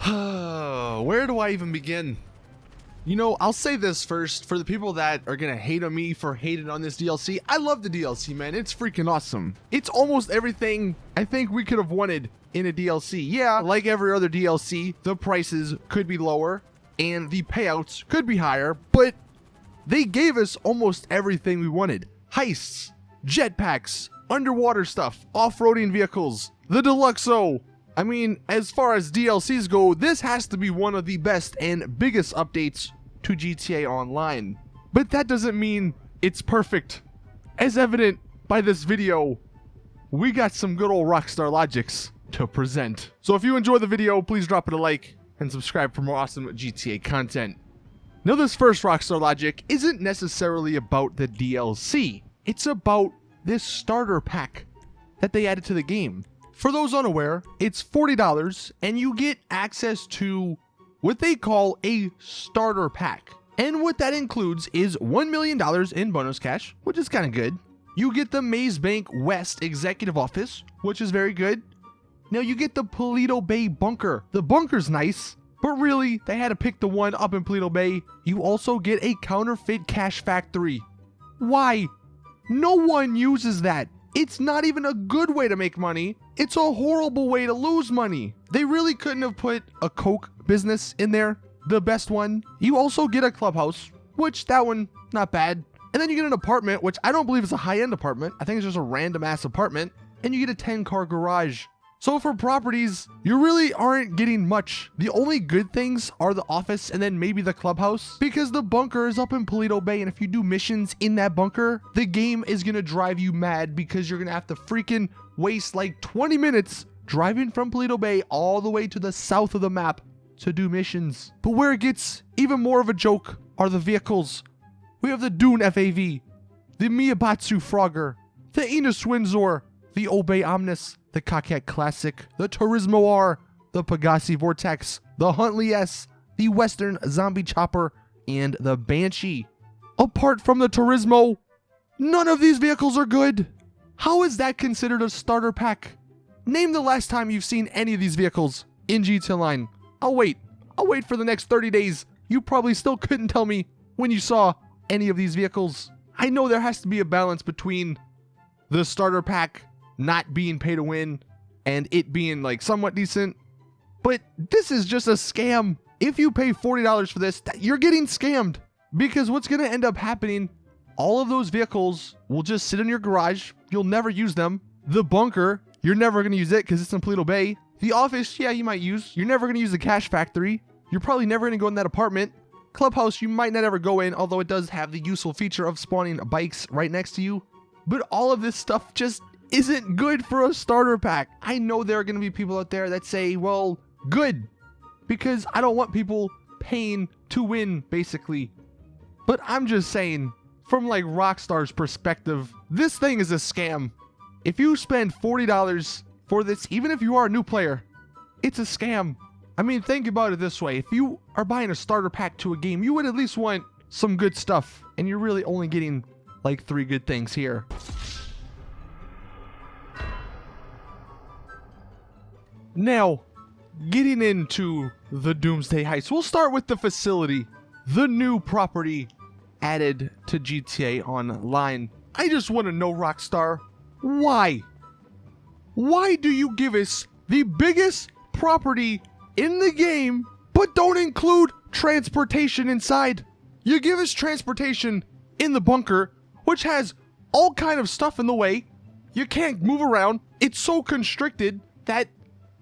Where do I even begin? You know, I'll say this first, for the people that are gonna hate on me for hating on this DLC, I love the DLC, man. It's freaking awesome. It's almost everything I think we could have wanted in a DLC. Yeah, like every other DLC, the prices could be lower and the payouts could be higher, but they gave us almost everything we wanted. Heists, jetpacks, underwater stuff, off-roading vehicles, the Deluxo. I mean, as far as DLCs go, this has to be one of the best and biggest updates to GTA Online. But that doesn't mean it's perfect. As evident by this video, we got some good old Rockstar logics to present. So if you enjoy the video, please drop it a like and subscribe for more awesome GTA content. Now, this first Rockstar logic isn't necessarily about the DLC. It's about this starter pack that they added to the game. For those unaware, it's $40 and you get access to what they call a starter pack. And what that includes is $1 million in bonus cash, which is kind of good. You get the Maze Bank West Executive Office, which is very good. Now you get the Paleto Bay Bunker. The bunker's nice, but really, they had to pick the one up in Paleto Bay. You also get a counterfeit cash factory. Why? No one uses that. It's not even a good way to make money. It's a horrible way to lose money. They really couldn't have put a Coke business in there, the best one. You also get a clubhouse, which that one, not bad. And then you get an apartment, which I don't believe is a high-end apartment. I think it's just a random ass apartment. And you get a 10-car garage. So for properties, you really aren't getting much. The only good things are the office and then maybe the clubhouse, because the bunker is up in Paleto Bay, and if you do missions in that bunker, the game is gonna drive you mad because you're gonna have to freaking waste like 20 minutes driving from Paleto Bay all the way to the south of the map to do missions. But where it gets even more of a joke are the vehicles. We have the Dune FAV, the Miyabatsu Frogger, the Enos Windsor, the Obey Omnis, the Coquette Classic, the Turismo R, the Pegasi Vortex, the Huntley S, the Western Zombie Chopper, and the Banshee. Apart from the Turismo, none of these vehicles are good. How is that considered a starter pack? Name the last time you've seen any of these vehicles in GTA Online. I'll wait for the next 30 days. You probably still couldn't tell me when you saw any of these vehicles. I know there has to be a balance between the starter pack not being pay to win and it being like somewhat decent, but this is just a scam. If you pay $40 for this, you're getting scammed, because what's going to end up happening, all of those vehicles will just sit in your garage. You'll never use them. The bunker, you're never going to use it because it's in Paleto Bay. The office, yeah, you might use. You're never going to use the cash factory. You're probably never going to go in that apartment. Clubhouse, you might not ever go in, although it does have the useful feature of spawning bikes right next to you. But all of this stuff just isn't good for a starter pack. I know there are going to be people out there that say, well, good, because I don't want people paying to win, basically. But I'm just saying, from like Rockstar's perspective, this thing is a scam. If you spend $40 for this, even if you are a new player, it's a scam. I mean, think about it this way. If you are buying a starter pack to a game, you would at least want some good stuff, and you're really only getting like 3 good things here. Now, getting into the Doomsday Heist, we'll start with the facility, the new property added to GTA Online. I just want to know, Rockstar, why? Why do you give us the biggest property in the game, but don't include transportation inside? You give us transportation in the bunker, which has all kind of stuff in the way. You can't move around. It's so constricted that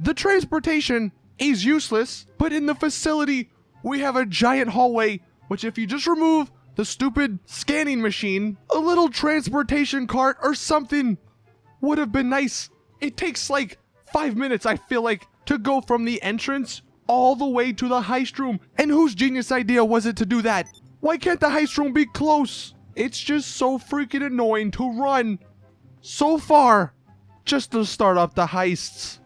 the transportation is useless. But in the facility, we have a giant hallway, which if you just remove the stupid scanning machine, a little transportation cart or something would have been nice. It takes like 5 minutes, I feel like, to go from the entrance all the way to the heist room. And whose genius idea was it to do that? Why can't the heist room be close? It's just so freaking annoying to run so far just to start up the heists.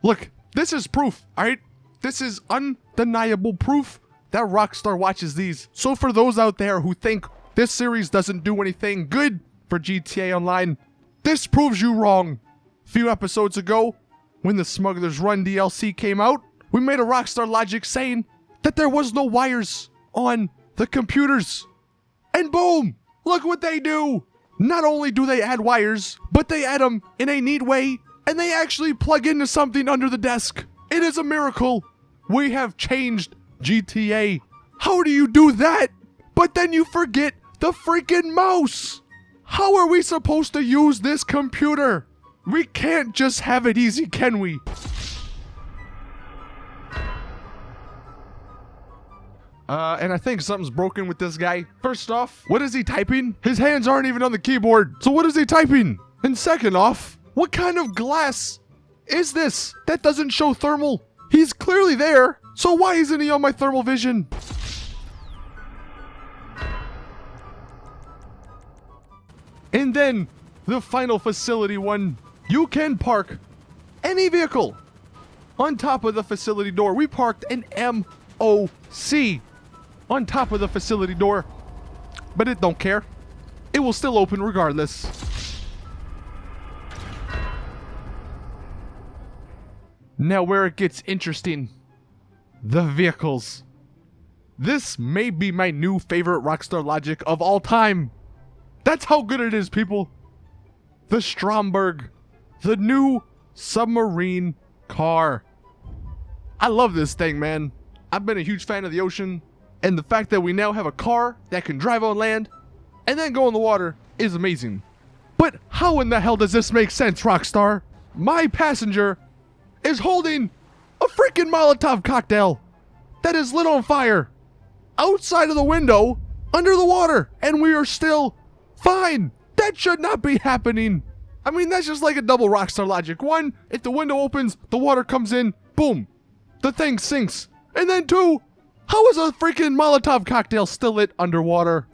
Look, this is proof, alright? This is undeniable proof that Rockstar watches these. So for those out there who think this series doesn't do anything good for GTA Online, this proves you wrong. few episodes ago, when the Smuggler's Run DLC came out, we made a Rockstar Logic saying that there was no wires on the computers. And boom, look what they do. Not only do they add wires, but they add them in a neat way, and they actually plug into something under the desk. It is a miracle. We have changed GTA. How do you do that? But then you forget the freaking mouse. How are we supposed to use this computer? We can't just have it easy, can we? And I think something's broken with this guy. First off, what is he typing? His hands aren't even on the keyboard. So what is he typing? And second off, what kind of glass is this that doesn't show thermal? He's clearly there. So why isn't he on my thermal vision? And then the final facility one. You can park any vehicle on top of the facility door. We parked an MOC on top of the facility door, but it don't care. It will still open regardless. Now where it gets interesting, the vehicles. This may be my new favorite Rockstar Logic of all time. That's how good it is, people. The Stromberg, the new submarine car. I love this thing, man. I've been a huge fan of the ocean, and the fact that we now have a car that can drive on land and then go in the water is amazing. But how in the hell does this make sense, Rockstar? My passenger is holding a freaking Molotov cocktail that is lit on fire outside of the window under the water, and we are still fine. That should not be happening. I mean, that's just like a double Rockstar Logic. One, if the window opens, the water comes in, boom, the thing sinks. And then two, how is a freaking Molotov cocktail still lit underwater?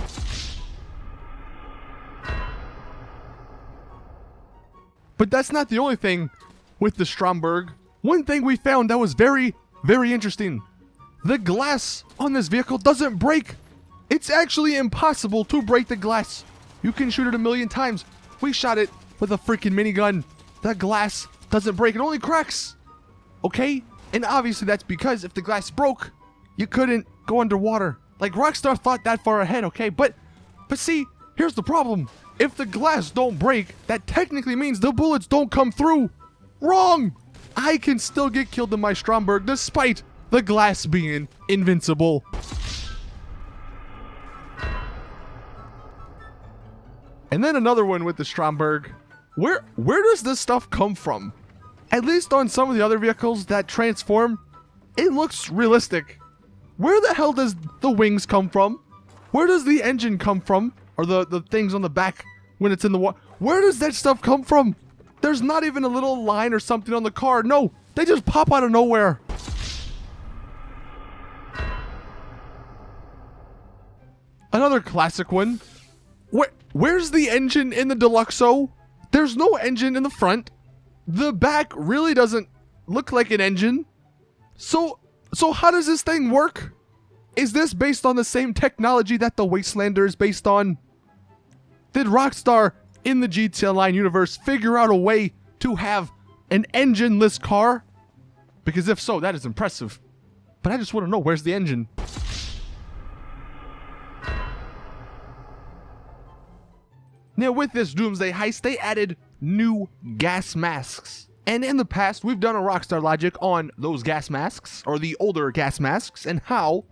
But that's not the only thing with the Stromberg. One thing we found that was very, very interesting. The glass on this vehicle doesn't break. It's actually impossible to break the glass. You can shoot it 1,000,000 times. We shot it with a freaking minigun. The glass doesn't break, it only cracks. Okay? And obviously that's because if the glass broke, you couldn't go underwater. Like, Rockstar thought that far ahead, okay? But see, here's the problem. If the glass don't break, that technically means the bullets don't come through. Wrong! I can still get killed in my Stromberg despite the glass being invincible. And then another one with the Stromberg. Where does this stuff come from? At least on some of the other vehicles that transform, it looks realistic. Where the hell does the wings come from? Where does the engine come from? Or the things on the back when it's in the water? Where does that stuff come from? There's not even a little line or something on the car. No, they just pop out of nowhere. Another classic one. Where's the engine in the Deluxo? There's no engine in the front. The back really doesn't look like an engine. So how does this thing work? Is this based on the same technology that the Wastelander is based on? Did Rockstar in the GTA Online universe figure out a way to have an engine-less car? Because if so, that is impressive. But I just want to know, where's the engine? Now with this Doomsday Heist, they added new gas masks. And in the past, we've done a Rockstar Logic on those gas masks, or the older gas masks, and how,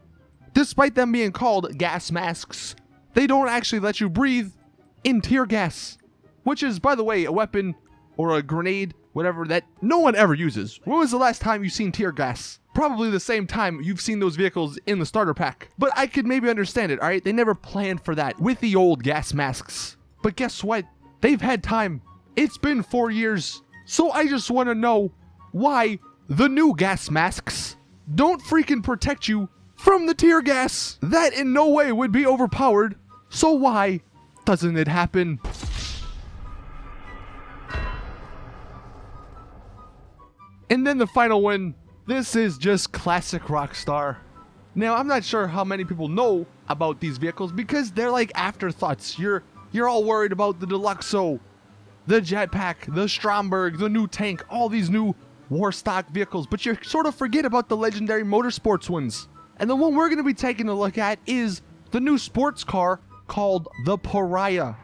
despite them being called gas masks, they don't actually let you breathe in tear gas. Which is, by the way, a weapon or a grenade, whatever, that no one ever uses. When was the last time you've seen tear gas? Probably the same time you've seen those vehicles in the starter pack. But I could maybe understand it, alright? They never planned for that with the old gas masks. But guess what? They've had time. It's been 4 years. So I just want to know why the new gas masks don't freaking protect you from the tear gas. That in no way would be overpowered. So why doesn't it happen? And then the final one. This is just classic Rockstar. Now, I'm not sure how many people know about these vehicles because they're like afterthoughts. You're all worried about the Deluxo. the jetpack, the Stromberg, the new tank, all these new war stock vehicles, but you sort of forget about the legendary motorsports ones. And the one we're going to be taking a look at is the new sports car called the Pariah.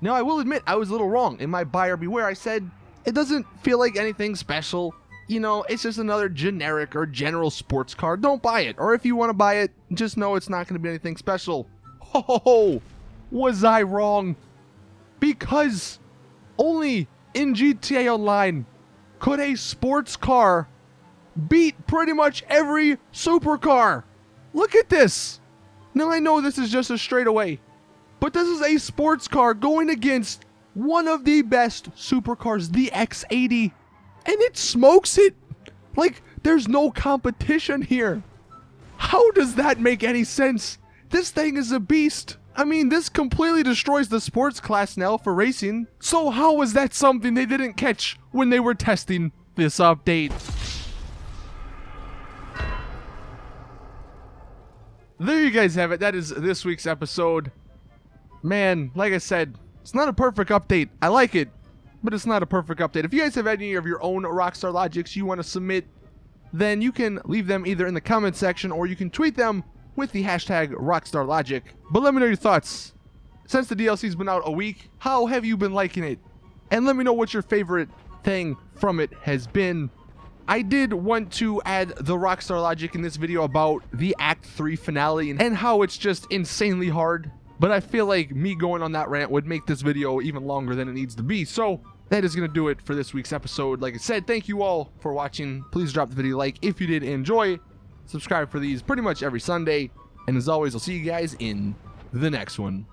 Now, I will admit I was a little wrong in my buyer beware. I said it doesn't feel like anything special. You know, it's just another generic or general sports car. Don't buy it. Or if you want to buy it, just know it's not going to be anything special. Oh, was I wrong? Because only in GTA Online could a sports car beat pretty much every supercar. Look at this. Now, I know this is just a straightaway, but this is a sports car going against one of the best supercars, the X80. And it smokes it. Like, there's no competition here. How does that make any sense? This thing is a beast. I mean, this completely destroys the sports class now for racing. So how is that something they didn't catch when they were testing this update? There you guys have it. That is this week's episode. Man, like I said, it's not a perfect update. I like it, but it's not a perfect update. If you guys have any of your own Rockstar Logics you want to submit, then you can leave them either in the comment section or you can tweet them with the hashtag Rockstar Logic. But let me know your thoughts. Since the DLC's been out a week, how have you been liking it? And let me know what your favorite thing from it has been. I did want to add the Rockstar Logic in this video about the Act 3 finale and how it's just insanely hard. But I feel like me going on that rant would make this video even longer than it needs to be. So that is going to do it for this week's episode. Like I said, thank you all for watching. Please drop the video a like if you did enjoy. Subscribe for these pretty much every Sunday. And as always, I'll see you guys in the next one.